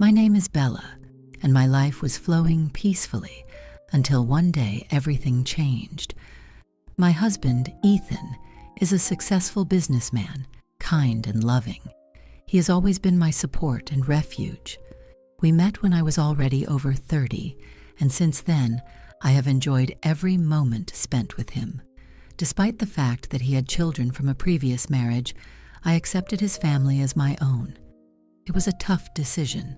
My name is Bella, and my life was flowing peacefully until one day everything changed. My husband, Ethan, is a successful businessman, kind and loving. He has always been my support and refuge. We met when I was already over 30, and since then, I have enjoyed every moment spent with him. Despite the fact that he had children from a previous marriage, I accepted his family as my own. It was a tough decision,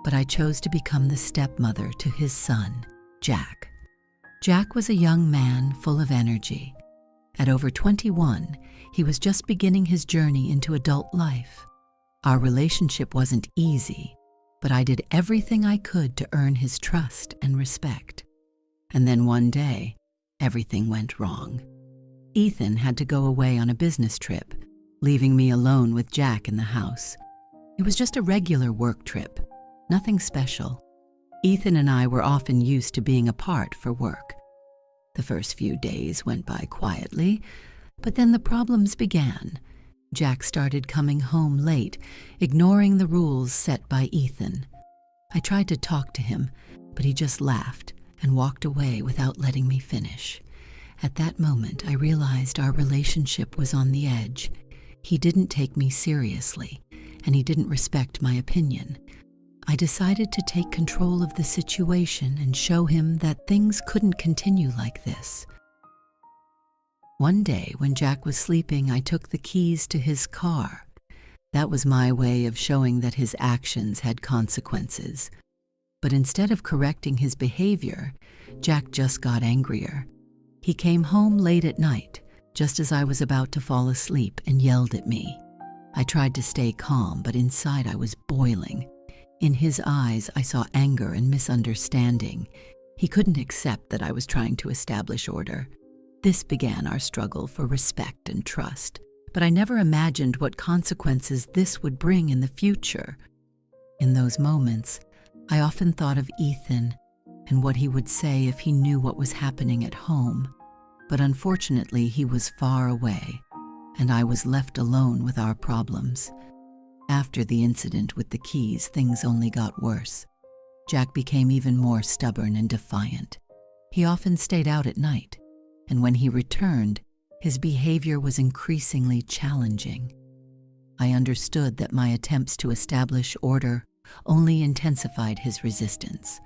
but I chose to become the stepmother to his son, Jack. Jack was a young man full of energy. At over 21, he was just beginning his journey into adult life. Our relationship wasn't easy, but I did everything I could to earn his trust and respect. And then one day, everything went wrong. Ethan had to go away on a business trip, leaving me alone with Jack in the house. It was just a regular work trip, nothing special. Ethan and I were often used to being apart for work. The first few days went by quietly, but then the problems began. Jack started coming home late, ignoring the rules set by Ethan. I tried to talk to him, but he just laughed and walked away without letting me finish. At that moment, I realized our relationship was on the edge. He didn't take me seriously, and he didn't respect my opinion. I decided to take control of the situation and show him that things couldn't continue like this. One day, when Jack was sleeping, I took the keys to his car. That was my way of showing that his actions had consequences. But instead of correcting his behavior, Jack just got angrier. He came home late at night, just as I was about to fall asleep, and yelled at me. I tried to stay calm, but inside I was boiling. In his eyes, I saw anger and misunderstanding. He couldn't accept that I was trying to establish order. This began our struggle for respect and trust, but I never imagined what consequences this would bring in the future. In those moments, I often thought of Ethan and what he would say if he knew what was happening at home. But unfortunately, he was far away, and I was left alone with our problems. After the incident with the keys, things only got worse. Jack became even more stubborn and defiant. He often stayed out at night, and when he returned, his behavior was increasingly challenging. I understood that my attempts to establish order only intensified his resistance,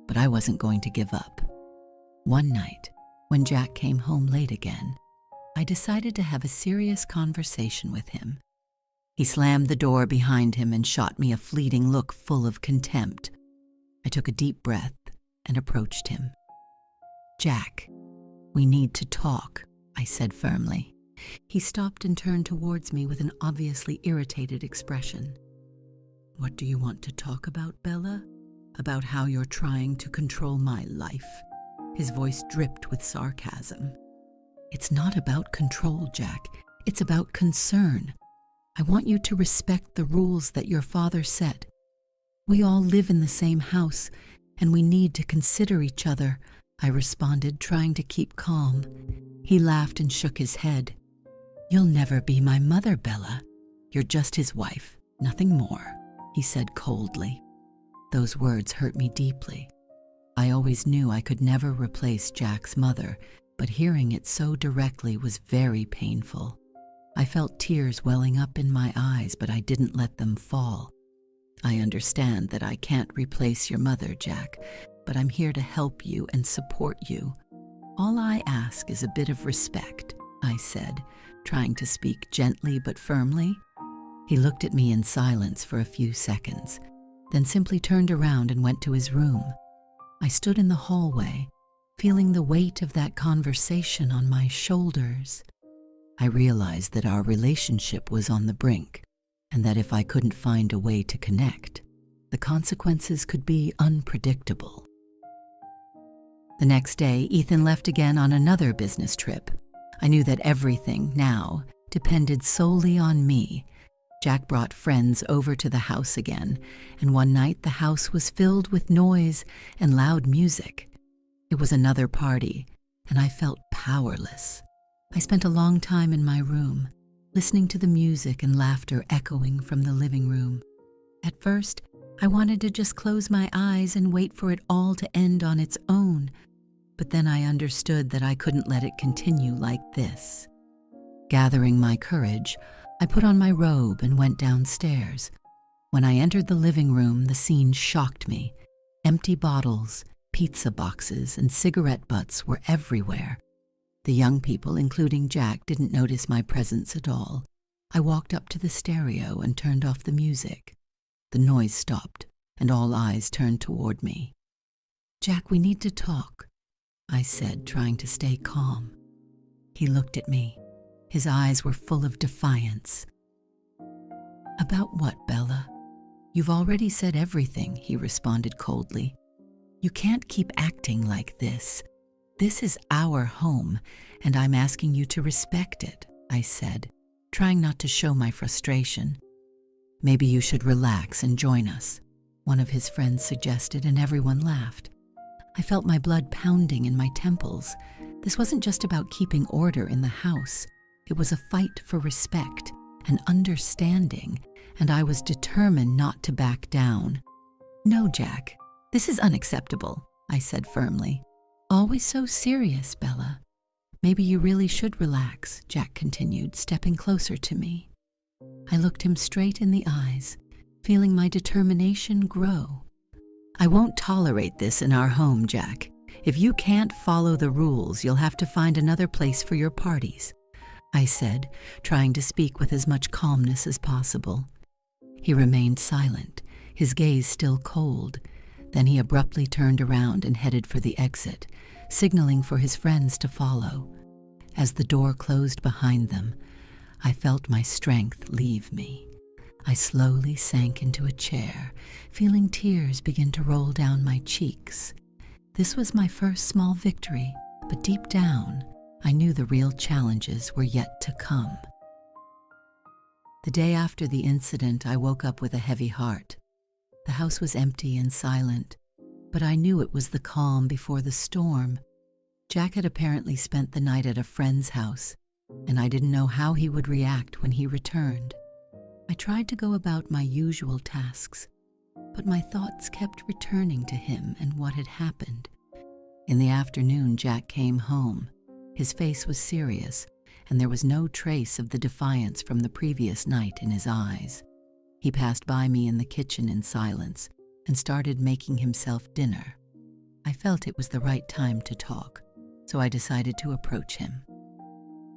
but I wasn't going to give up. One night, when Jack came home late again, I decided to have a serious conversation with him. He slammed the door behind him and shot me a fleeting look full of contempt. I took a deep breath and approached him. "Jack, we need to talk," I said firmly. He stopped and turned towards me with an obviously irritated expression. "What do you want to talk about, Bella? About how you're trying to control my life?" His voice dripped with sarcasm. "It's not about control, Jack. It's about concern. I want you to respect the rules that your father set. We all live in the same house, and we need to consider each other," I responded, trying to keep calm. He laughed and shook his head. "You'll never be my mother, Bella. You're just his wife, nothing more," he said coldly. Those words hurt me deeply. I always knew I could never replace Jack's mother, but hearing it so directly was very painful. I felt tears welling up in my eyes, but I didn't let them fall. "I understand that I can't replace your mother, Jack, but I'm here to help you and support you. All I ask is a bit of respect," I said, trying to speak gently but firmly. He looked at me in silence for a few seconds, then simply turned around and went to his room. I stood in the hallway, feeling the weight of that conversation on my shoulders. I realized that our relationship was on the brink, and that if I couldn't find a way to connect, the consequences could be unpredictable. The next day, Ethan left again on another business trip. I knew that everything now depended solely on me. Jack brought friends over to the house again, and one night the house was filled with noise and loud music. It was another party, and I felt powerless. I spent a long time in my room, listening to the music and laughter echoing from the living room. At first, I wanted to just close my eyes and wait for it all to end on its own, but then I understood that I couldn't let it continue like this. Gathering my courage, I put on my robe and went downstairs. When I entered the living room, the scene shocked me. Empty bottles, pizza boxes, and cigarette butts were everywhere. The young people, including Jack, didn't notice my presence at all. I walked up to the stereo and turned off the music. The noise stopped, and all eyes turned toward me. "Jack, we need to talk," I said, trying to stay calm. He looked at me. His eyes were full of defiance. "About what, Bella?" "You've already said everything," he responded coldly. "You can't keep acting like this. This is our home, and I'm asking you to respect it," I said, trying not to show my frustration. "Maybe you should relax and join us," one of his friends suggested, and everyone laughed. I felt my blood pounding in my temples. This wasn't just about keeping order in the house. It was a fight for respect and understanding, and I was determined not to back down. "No, Jack, this is unacceptable," I said firmly. "Always so serious, Bella." "Maybe you really should relax," Jack continued, stepping closer to me. I looked him straight in the eyes, feeling my determination grow. "I won't tolerate this in our home, Jack. If you can't follow the rules, you'll have to find another place for your parties," I said, trying to speak with as much calmness as possible. He remained silent, his gaze still cold. Then he abruptly turned around and headed for the exit, signaling for his friends to follow. As the door closed behind them, I felt my strength leave me. I slowly sank into a chair, feeling tears begin to roll down my cheeks. This was my first small victory, but deep down, I knew the real challenges were yet to come. The day after the incident, I woke up with a heavy heart. The house was empty and silent, but I knew it was the calm before the storm. Jack had apparently spent the night at a friend's house, and I didn't know how he would react when he returned. I tried to go about my usual tasks, but my thoughts kept returning to him and what had happened. In the afternoon, Jack came home. His face was serious, and there was no trace of the defiance from the previous night in his eyes. He passed by me in the kitchen in silence and started making himself dinner. I felt it was the right time to talk, so I decided to approach him.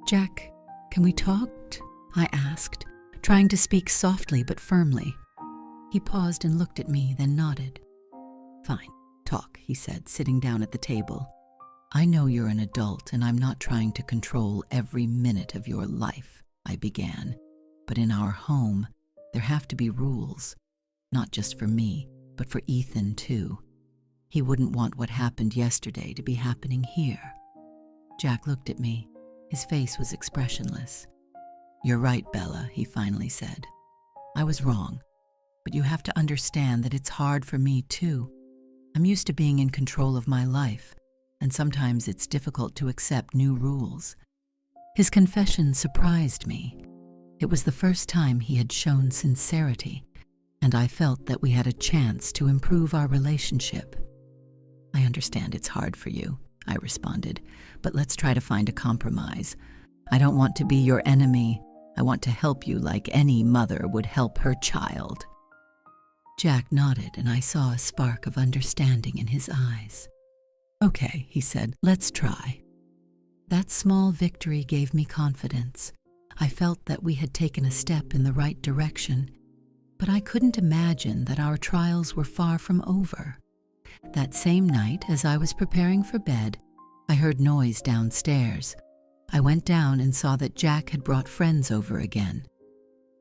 "Jack, can we talk?" I asked, trying to speak softly but firmly. He paused and looked at me, then nodded. "Fine, talk," he said, sitting down at the table. "I know you're an adult, and I'm not trying to control every minute of your life," I began. "But in our home, there have to be rules, not just for me, but for Ethan too. He wouldn't want what happened yesterday to be happening here." Jack looked at me. His face was expressionless. "You're right, Bella," he finally said. "I was wrong, but you have to understand that it's hard for me too. I'm used to being in control of my life, and sometimes it's difficult to accept new rules." His confession surprised me. It was the first time he had shown sincerity, and I felt that we had a chance to improve our relationship. "I understand it's hard for you," I responded, "but let's try to find a compromise. I don't want to be your enemy. I want to help you like any mother would help her child." Jack nodded, and I saw a spark of understanding in his eyes. "Okay," he said, "let's try." That small victory gave me confidence. I felt that we had taken a step in the right direction, but I couldn't imagine that our trials were far from over. That same night, as I was preparing for bed, I heard noise downstairs. I went down and saw that Jack had brought friends over again.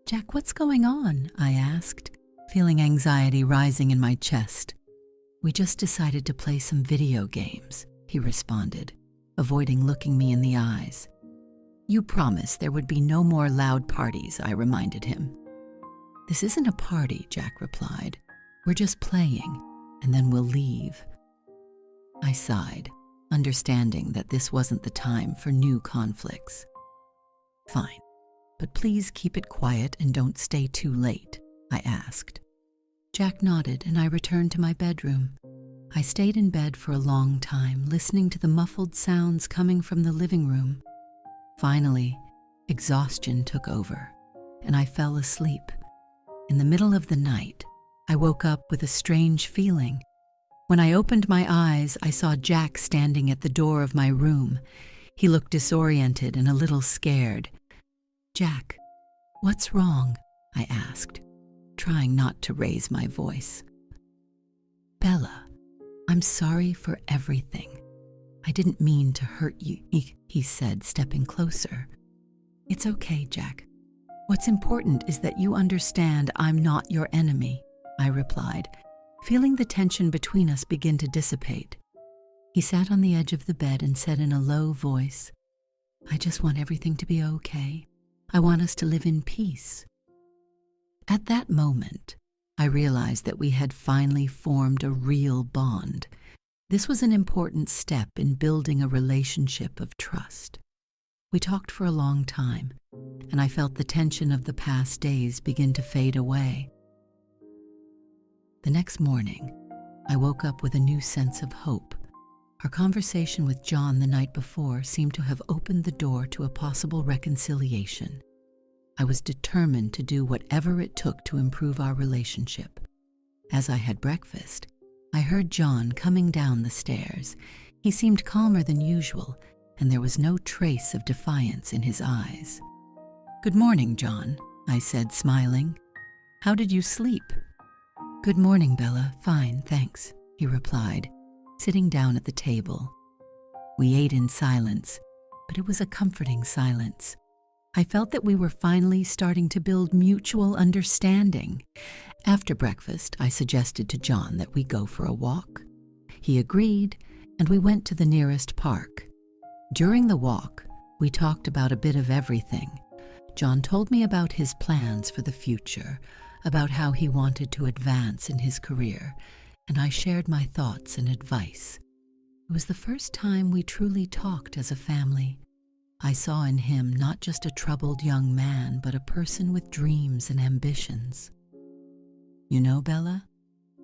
"Jack, what's going on?" I asked, feeling anxiety rising in my chest. "We just decided to play some video games," he responded, avoiding looking me in the eyes. "You promised there would be no more loud parties," I reminded him. "This isn't a party," Jack replied. "We're just playing, and then we'll leave." I sighed, understanding that this wasn't the time for new conflicts. "Fine, but please keep it quiet and don't stay too late," I asked. Jack nodded, and I returned to my bedroom. I stayed in bed for a long time, listening to the muffled sounds coming from the living room. Finally, exhaustion took over, and I fell asleep. In the middle of the night, I woke up with a strange feeling. When I opened my eyes, I saw Jack standing at the door of my room. He looked disoriented and a little scared. "Jack, what's wrong?" I asked, trying not to raise my voice. "Bella, I'm sorry for everything. I didn't mean to hurt you," he said, stepping closer. "It's okay, Jack. What's important is that you understand I'm not your enemy," I replied, feeling the tension between us begin to dissipate. He sat on the edge of the bed and said in a low voice, "I just want everything to be okay. I want us to live in peace." At that moment, I realized that we had finally formed a real bond. This was an important step in building a relationship of trust. We talked for a long time, and I felt the tension of the past days begin to fade away. The next morning, I woke up with a new sense of hope. Our conversation with John the night before seemed to have opened the door to a possible reconciliation. I was determined to do whatever it took to improve our relationship. As I had breakfast, I heard John coming down the stairs. He seemed calmer than usual, and there was no trace of defiance in his eyes. "Good morning, John," I said, smiling. "How did you sleep?" "Good morning, Bella. Fine, thanks," he replied, sitting down at the table. We ate in silence, but it was a comforting silence. I felt that we were finally starting to build mutual understanding. After breakfast, I suggested to John that we go for a walk. He agreed, and we went to the nearest park. During the walk, we talked about a bit of everything. John told me about his plans for the future, about how he wanted to advance in his career, and I shared my thoughts and advice. It was the first time we truly talked as a family. I saw in him not just a troubled young man, but a person with dreams and ambitions. "You know, Bella,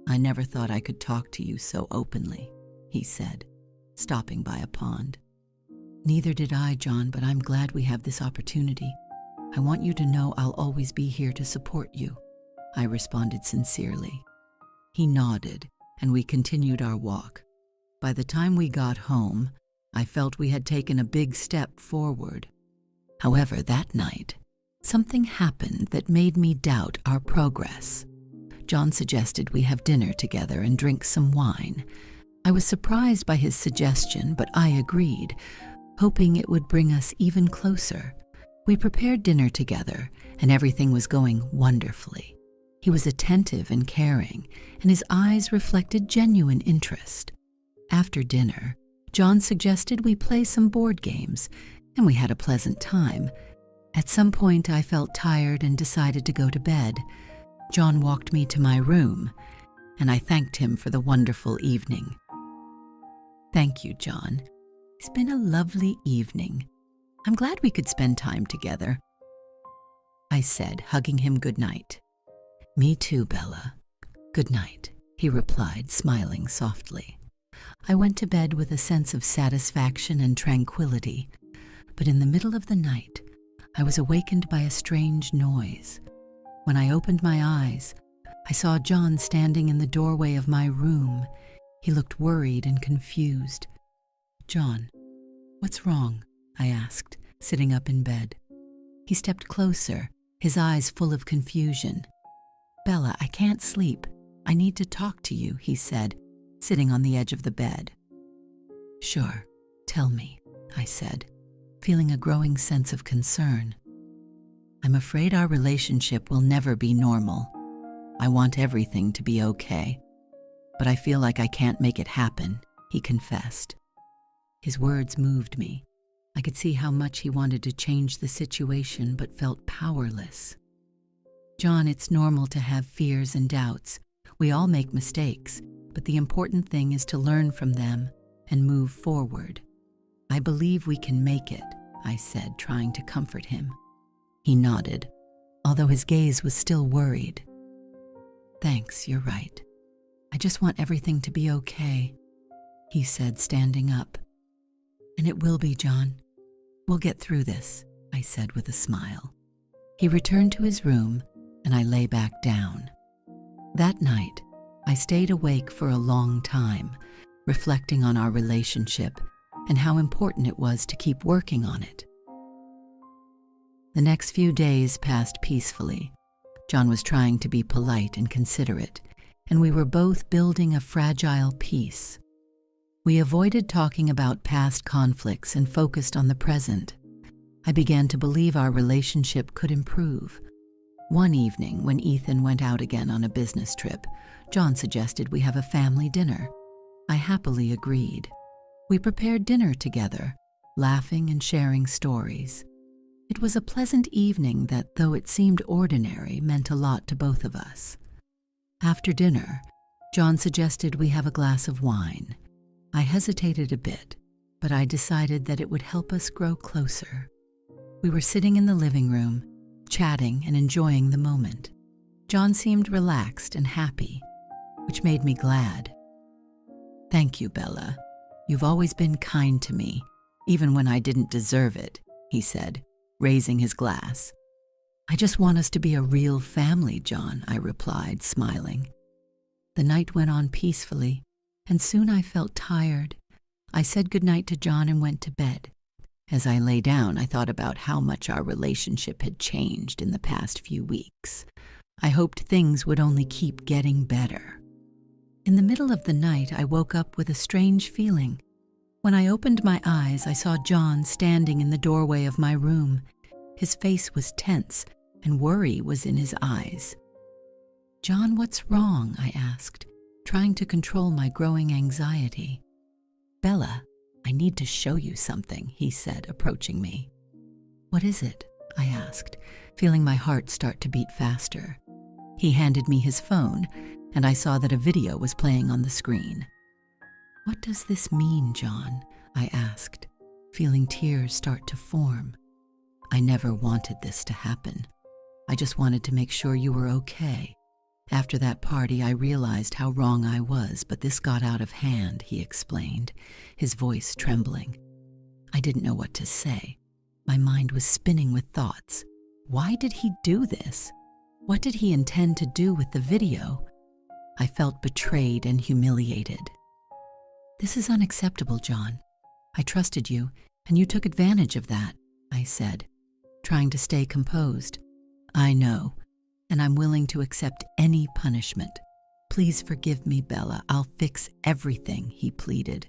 I never thought I could talk to you so openly," he said, stopping by a pond. "Neither did I, John, but I'm glad we have this opportunity. I want you to know I'll always be here to support you," I responded sincerely. He nodded, and we continued our walk. By the time we got home, I felt we had taken a big step forward. However, that night, something happened that made me doubt our progress. John suggested we have dinner together and drink some wine. I was surprised by his suggestion, but I agreed, hoping it would bring us even closer. We prepared dinner together, and everything was going wonderfully. He was attentive and caring, and his eyes reflected genuine interest. After dinner, John suggested we play some board games, and we had a pleasant time. At some point, I felt tired and decided to go to bed. John walked me to my room, and I thanked him for the wonderful evening. "Thank you, John. It's been a lovely evening. I'm glad we could spend time together," I said, hugging him goodnight. "Me too, Bella. Good night," he replied, smiling softly. I went to bed with a sense of satisfaction and tranquility, but in the middle of the night, I was awakened by a strange noise. When I opened my eyes, I saw John standing in the doorway of my room. He looked worried and confused. "John, what's wrong?" I asked, sitting up in bed. He stepped closer, his eyes full of confusion. "Bella, I can't sleep. I need to talk to you," he said, sitting on the edge of the bed. "Sure, tell me," I said, feeling a growing sense of concern. "I'm afraid our relationship will never be normal. I want everything to be okay, but I feel like I can't make it happen," he confessed. His words moved me. I could see how much he wanted to change the situation but felt powerless. "John, it's normal to have fears and doubts. We all make mistakes, but the important thing is to learn from them and move forward. I believe we can make it," I said, trying to comfort him. He nodded, although his gaze was still worried. Thanks, you're right. I just want everything to be okay, he said, standing up. And it will be, John. We'll get through this, I said with a smile. He returned to his room, and I lay back down. That night, I stayed awake for a long time, reflecting on our relationship and how important it was to keep working on it. The next few days passed peacefully. John was trying to be polite and considerate, and we were both building a fragile peace. We avoided talking about past conflicts and focused on the present. I began to believe our relationship could improve. One evening, when Ethan went out again on a business trip, John suggested we have a family dinner. I happily agreed. We prepared dinner together, laughing and sharing stories. It was a pleasant evening that, though it seemed ordinary, meant a lot to both of us. After dinner, John suggested we have a glass of wine. I hesitated a bit, but I decided that it would help us grow closer. We were sitting in the living room, chatting and enjoying the moment. John seemed relaxed and happy, which made me glad. "Thank you, Bella. You've always been kind to me, even when I didn't deserve it," he said, raising his glass. "I just want us to be a real family, John," I replied, smiling. The night went on peacefully, and soon I felt tired. I said goodnight to John and went to bed. As I lay down, I thought about how much our relationship had changed in the past few weeks. I hoped things would only keep getting better. In the middle of the night, I woke up with a strange feeling. When I opened my eyes, I saw John standing in the doorway of my room. His face was tense, and worry was in his eyes. "John, what's wrong?" I asked, trying to control my growing anxiety. "Bella, I need to show you something," he said, approaching me. "What is it?" I asked, feeling my heart start to beat faster. He handed me his phone, and I saw that a video was playing on the screen. "What does this mean, John?" I asked, feeling tears start to form. "I never wanted this to happen. I just wanted to make sure you were okay. After that party, I realized how wrong I was, but this got out of hand," he explained, his voice trembling. I didn't know what to say. My mind was spinning with thoughts. Why did he do this? What did he intend to do with the video? I felt betrayed and humiliated. "This is unacceptable, John. I trusted you, and you took advantage of that," I said, trying to stay composed. "I know, and I'm willing to accept any punishment. Please forgive me, Bella. I'll fix everything," he pleaded.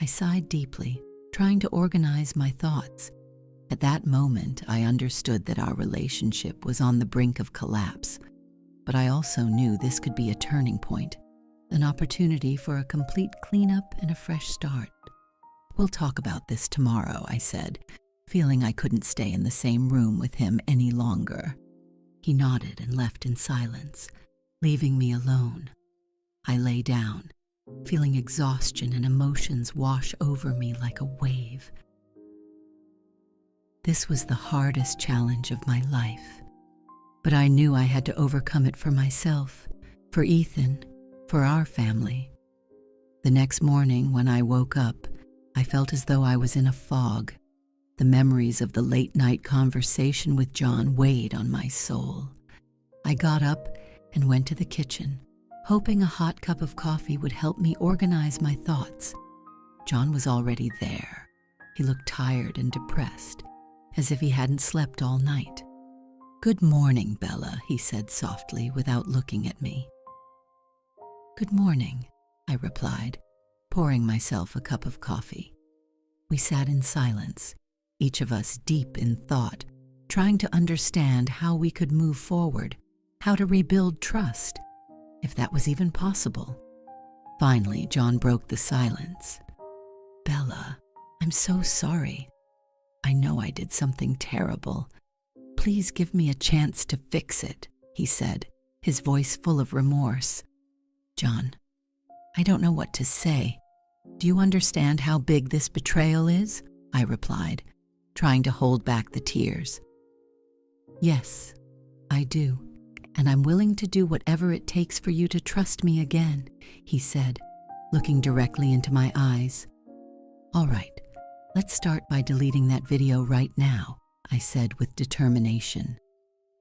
I sighed deeply, trying to organize my thoughts. At that moment, I understood that our relationship was on the brink of collapse, but I also knew this could be a turning point, an opportunity for a complete cleanup and a fresh start. "We'll talk about this tomorrow," I said, feeling I couldn't stay in the same room with him any longer. He nodded and left in silence, leaving me alone. I lay down, feeling exhaustion and emotions wash over me like a wave. This was the hardest challenge of my life, but I knew I had to overcome it for myself, for Ethan, for our family. The next morning, when I woke up, I felt as though I was in a fog. The memories of the late-night conversation with John weighed on my soul. I got up and went to the kitchen, hoping a hot cup of coffee would help me organize my thoughts. John was already there. He looked tired and depressed, as if he hadn't slept all night. "Good morning, Bella," he said softly without looking at me. "Good morning," I replied, pouring myself a cup of coffee. We sat in silence, each of us deep in thought, trying to understand how we could move forward, how to rebuild trust, if that was even possible. Finally, John broke the silence. "Bella, I'm so sorry. I know I did something terrible. Please give me a chance to fix it," he said, his voice full of remorse. "John, I don't know what to say. Do you understand how big this betrayal is?" I replied, trying to hold back the tears. "Yes, I do. and I'm willing to do whatever it takes for you to trust me again," he said, looking directly into my eyes. "All right, let's start by deleting that video right now," I said with determination.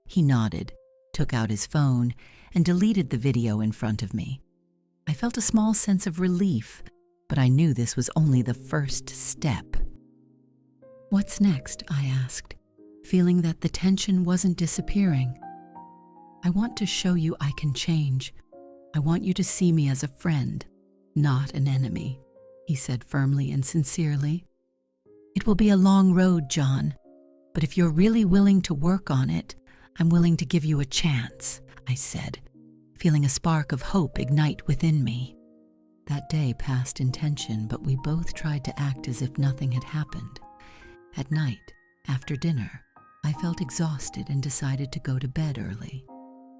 He nodded, took out his phone, and deleted the video in front of me. I felt a small sense of relief, but I knew this was only the first step. "What's next?" I asked, feeling that the tension wasn't disappearing. "I want to show you I can change. I want you to see me as a friend, not an enemy," he said firmly and sincerely. "It will be a long road, John, but if you're really willing to work on it, I'm willing to give you a chance," I said, feeling a spark of hope ignite within me. That day passed in tension, but we both tried to act as if nothing had happened. At night, after dinner, I felt exhausted and decided to go to bed early.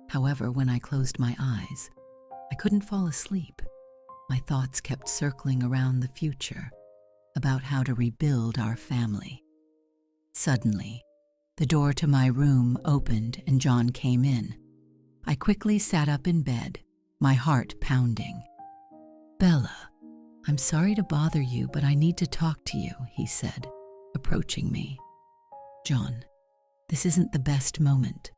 However, when I closed my eyes, I couldn't fall asleep. My thoughts kept circling around the future, about how to rebuild our family. Suddenly, the door to my room opened and John came in. I quickly sat up in bed, my heart pounding. "Bella, I'm sorry to bother you, but I need to talk to you," he said, approaching me. "John, this isn't the best moment.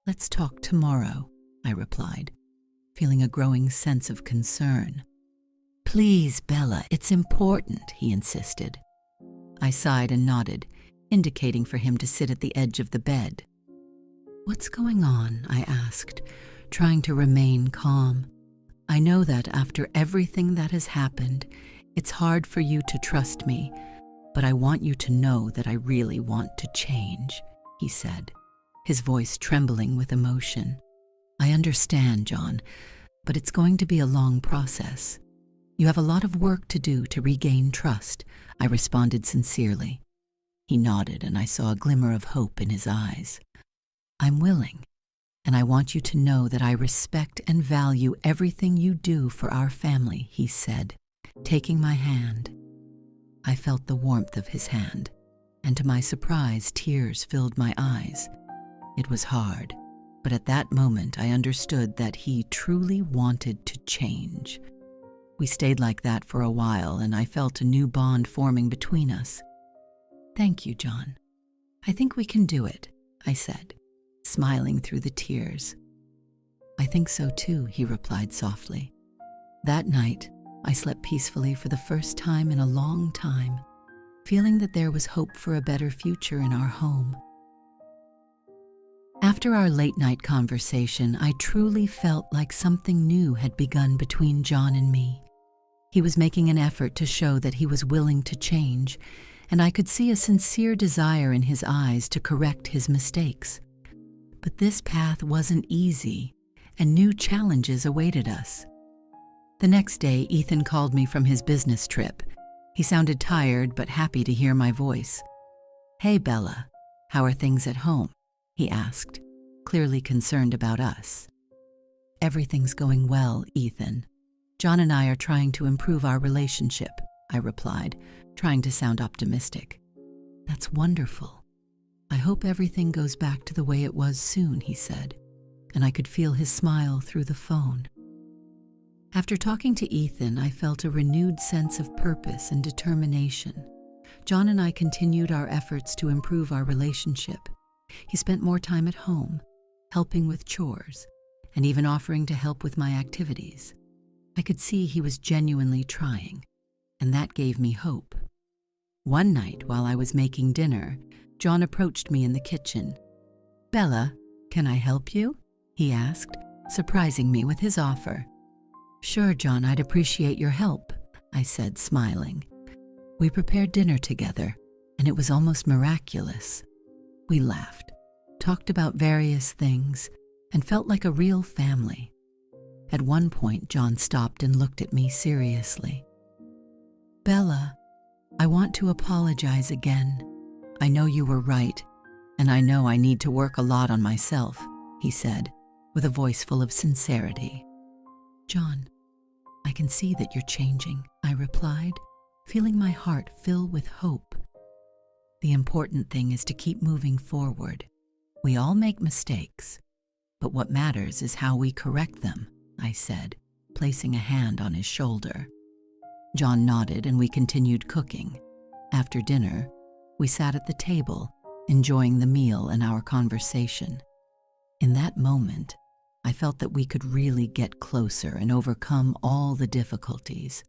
Let's talk tomorrow," I replied, feeling a growing sense of concern. "Please, Bella, it's important," he insisted. I sighed and nodded, indicating for him to sit at the edge of the bed. "What's going on?" I asked, trying to remain calm. "I know that after everything that has happened, it's hard for you to trust me, but I want you to know that I really want to change," he said, his voice trembling with emotion. "I understand, John, but it's going to be a long process. You have a lot of work to do to regain trust," I responded sincerely. He nodded, and I saw a glimmer of hope in his eyes. "I'm willing, and I want you to know that I respect and value everything you do for our family," he said, taking my hand. I felt the warmth of his hand, and to my surprise, tears filled my eyes. It was hard, but at that moment I understood that he truly wanted to change. We stayed like that for a while, and I felt a new bond forming between us. "Thank you, John. I think we can do it," I said, smiling through the tears. "I think so too," he replied softly. That night, I slept peacefully for the first time in a long time, feeling that there was hope for a better future in our home. After our late-night conversation, I truly felt like something new had begun between John and me. He was making an effort to show that he was willing to change, and I could see a sincere desire in his eyes to correct his mistakes. But this path wasn't easy, and new challenges awaited us. The next day, Ethan called me from his business trip. He sounded tired but happy to hear my voice. "Hey, Bella, how are things at home?" he asked, clearly concerned about us. "Everything's going well, Ethan. John and I are trying to improve our relationship," I replied, trying to sound optimistic. "That's wonderful. I hope everything goes back to the way it was soon," he said, and I could feel his smile through the phone. After talking to Ethan, I felt a renewed sense of purpose and determination. John and I continued our efforts to improve our relationship. He spent more time at home, helping with chores, and even offering to help with my activities. I could see he was genuinely trying, and that gave me hope. One night, while I was making dinner, John approached me in the kitchen. "Bella, can I help you?" he asked, surprising me with his offer. "Sure, John, I'd appreciate your help," I said, smiling. We prepared dinner together, and it was almost miraculous. We laughed, talked about various things, and felt like a real family. At one point, John stopped and looked at me seriously. "Bella, I want to apologize again. I know you were right, and I know I need to work a lot on myself," he said, with a voice full of sincerity. "John, I can see that you're changing," I replied, feeling my heart fill with hope. "The important thing is to keep moving forward. We all make mistakes. But what matters is how we correct them, I said, placing a hand on his shoulder. John nodded and we continued cooking. After dinner, we sat at the table, enjoying the meal and our conversation. In that moment, I felt that we could really get closer and overcome all the difficulties.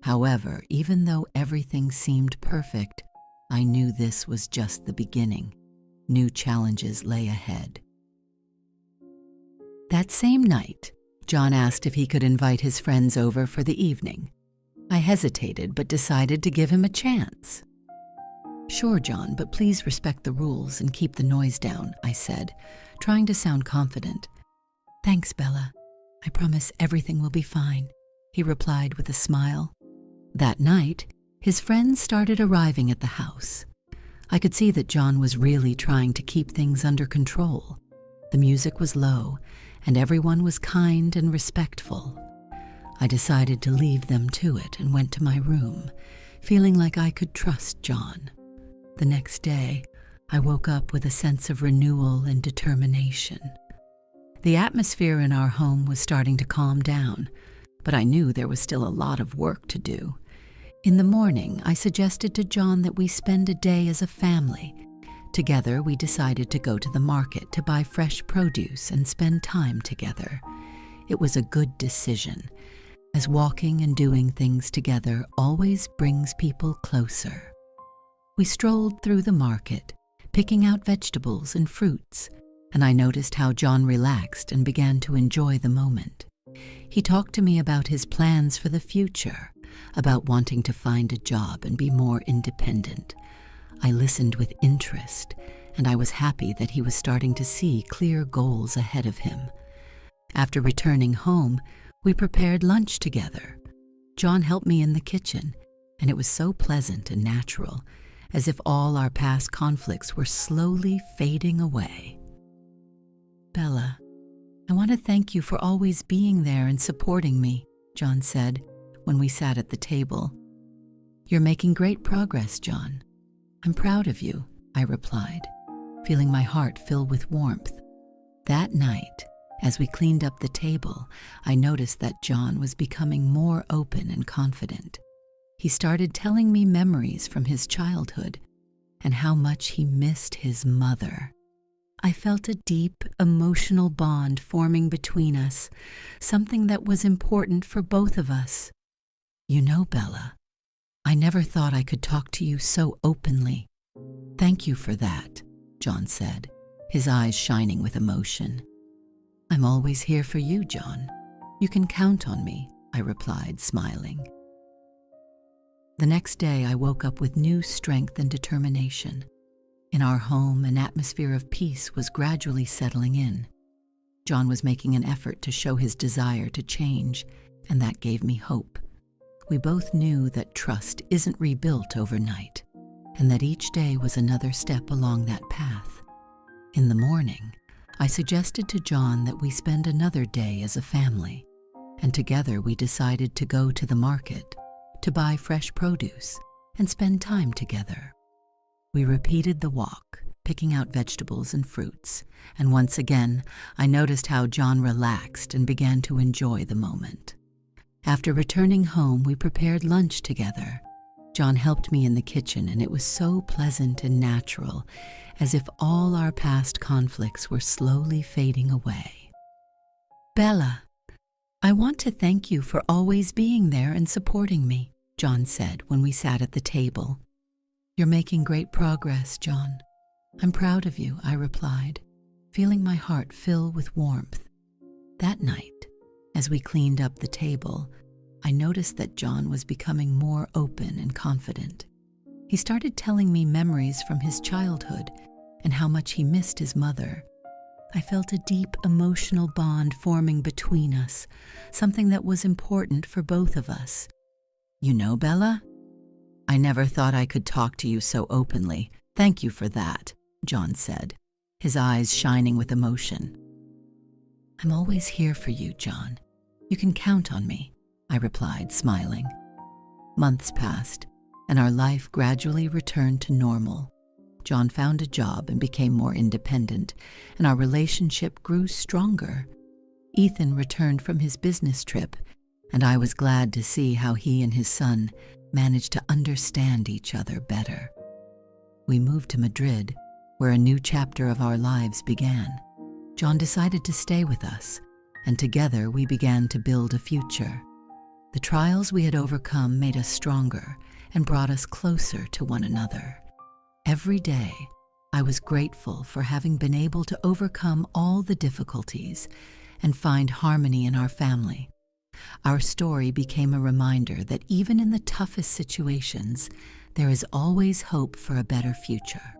However, even though everything seemed perfect, I knew this was just the beginning. New challenges lay ahead. That same night, John asked if he could invite his friends over for the evening. I hesitated but decided to give him a chance. "Sure, John, but please respect the rules and keep the noise down," I said, trying to sound confident. "Thanks, Bella. I promise everything will be fine," he replied with a smile. That night, his friends started arriving at the house. I could see that John was really trying to keep things under control. The music was low, and everyone was kind and respectful. I decided to leave them to it and went to my room, feeling like I could trust John. The next day, I woke up with a sense of renewal and determination. The atmosphere in our home was starting to calm down, but I knew there was still a lot of work to do. In the morning, I suggested to John that we spend a day as a family. Together, we decided to go to the market to buy fresh produce and spend time together. It was a good decision, as walking and doing things together always brings people closer. We strolled through the market, picking out vegetables and fruits, and I noticed how John relaxed and began to enjoy the moment. He talked to me about his plans for the future, about wanting to find a job and be more independent. I listened with interest, and I was happy that he was starting to see clear goals ahead of him. After returning home, we prepared lunch together. John helped me in the kitchen, and it was so pleasant and natural, as if all our past conflicts were slowly fading away. "Bella, I want to thank you for always being there and supporting me," John said when we sat at the table. "You're making great progress, John. I'm proud of you," I replied, feeling my heart fill with warmth. That night, as we cleaned up the table, I noticed that John was becoming more open and confident. He started telling me memories from his childhood and how much he missed his mother. I felt a deep, emotional bond forming between us, something that was important for both of us. "You know, Bella, I never thought I could talk to you so openly. Thank you for that," John said, his eyes shining with emotion. "I'm always here for you, John. You can count on me," I replied, smiling. The next day, I woke up with new strength and determination. In our home, an atmosphere of peace was gradually settling in. John was making an effort to show his desire to change, and that gave me hope. We both knew that trust isn't rebuilt overnight, and that each day was another step along that path. In the morning, I suggested to John that we spend another day as a family, and together we decided to go to the market to buy fresh produce and spend time together. We repeated the walk, picking out vegetables and fruits, and once again, I noticed how John relaxed and began to enjoy the moment. After returning home, we prepared lunch together. John helped me in the kitchen, and it was so pleasant and natural, as if all our past conflicts were slowly fading away. "Bella, I want to thank you for always being there and supporting me," John said when we sat at the table. "You're making great progress, John. I'm proud of you," I replied, feeling my heart fill with warmth. That night, as we cleaned up the table, I noticed that John was becoming more open and confident. He started telling me memories from his childhood and how much he missed his mother. I felt a deep emotional bond forming between us, something that was important for both of us. "You know, Bella, I never thought I could talk to you so openly. Thank you for that," John said, his eyes shining with emotion. "I'm always here for you, John. You can count on me," I replied, smiling. Months passed, and our life gradually returned to normal. John found a job and became more independent, and our relationship grew stronger. Ethan returned from his business trip, and I was glad to see how he and his son managed to understand each other better. We moved to Madrid, where a new chapter of our lives began. John decided to stay with us, and together we began to build a future. The trials we had overcome made us stronger and brought us closer to one another. Every day, I was grateful for having been able to overcome all the difficulties and find harmony in our family. Our story became a reminder that even in the toughest situations, there is always hope for a better future.